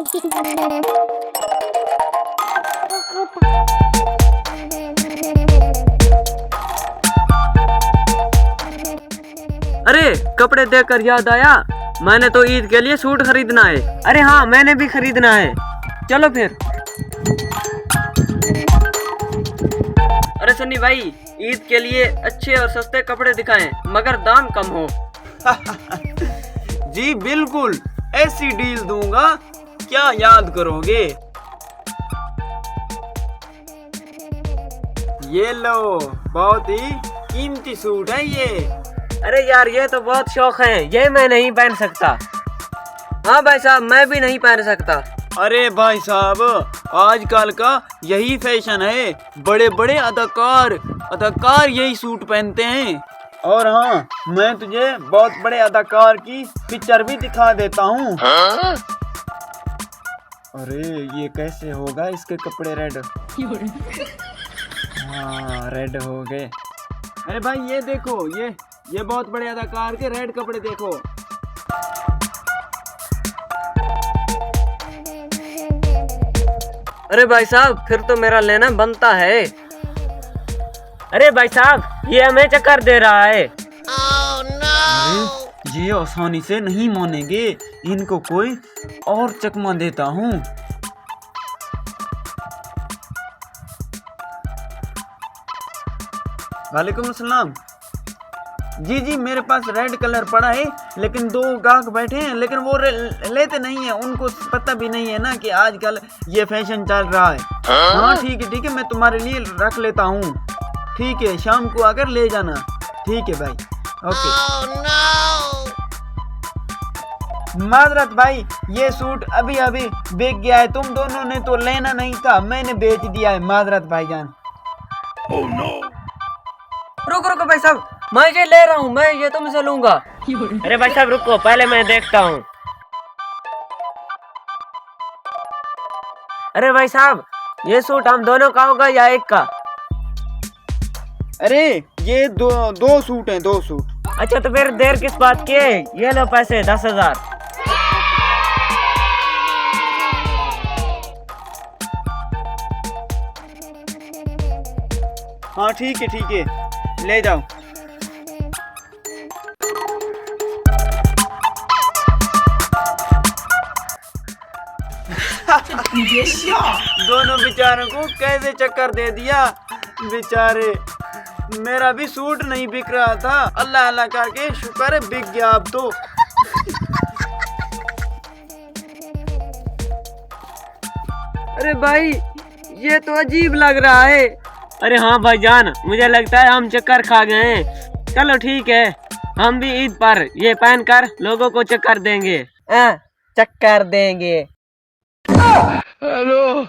अरे कपड़े देखकर याद आया, मैंने तो ईद के लिए सूट खरीदना है। अरे हाँ, मैंने भी खरीदना है। चलो फिर। अरे सन्नी भाई, ईद के लिए अच्छे और सस्ते कपड़े दिखाएं मगर दाम कम हो। जी बिल्कुल, ऐसी डील दूंगा, क्या याद करोगे। ये लो, बहुत ही कीमती सूट है ये। अरे यार, ये तो बहुत शौक है, ये मैं नहीं पहन सकता। हाँ भाई साहब, मैं भी नहीं पहन सकता। अरे भाई साहब, आजकल का यही फैशन है, बड़े बड़े अदाकार यही सूट पहनते हैं। और हाँ, मैं तुझे बहुत बड़े अदाकार की पिक्चर भी दिखा देता हूँ। अरे ये कैसे होगा, इसके कपड़े रेड। हाँ, रेड हो गए। अरे भाई ये देखो, ये बहुत बड़े अदाकार के रेड कपड़े देखो। अरे भाई साहब, फिर तो मेरा लेना बनता है। अरे भाई साहब, ये हमें चक्कर दे रहा है। अरे ये आसानी से नहीं मानेंगे, इनको कोई और चकमा देता हूँ। वालेकुम अस्सलाम। जी मेरे पास रेड कलर पड़ा है, लेकिन दो गाहक बैठे हैं, लेकिन वो लेते नहीं है। उनको पता भी नहीं है ना कि आजकल ये फैशन चल रहा है। हाँ ठीक है, मैं तुम्हारे लिए रख लेता हूँ। ठीक है, शाम को आकर ले जाना। ठीक है भाई, ओके। माजरत भाई, ये सूट अभी बिक गया है। तुम दोनों ने तो लेना नहीं था, मैंने बेच दिया है। माजरत भाईजान। रुको भाई साहब, मैं ये ले रहा हूँ, मैं ये तुमसे लूंगा। अरे भाई साहब रुको, पहले मैं देखता हूँ। अरे भाई साहब, ये सूट हम दोनों का होगा या एक का? अरे ये दो सूट हैं, दो सूट। अच्छा तो फिर देर किस बात की है, ये लो पैसे 10,000। हाँ ठीक है, ले जाओ। दोनों बेचारों को कैसे चक्कर दे दिया। बेचारे, मेरा भी सूट नहीं बिक रहा था, अल्लाह अल्लाह करके शुक्र है बिक गया अब तो। अरे भाई, ये तो अजीब लग रहा है। अरे हाँ भाईजान, मुझे लगता है हम चक्कर खा गए हैं। चलो ठीक है, हम भी ईद पर ये पहनकर लोगों को चक्कर देंगे। चक्कर देंगे। हेलो।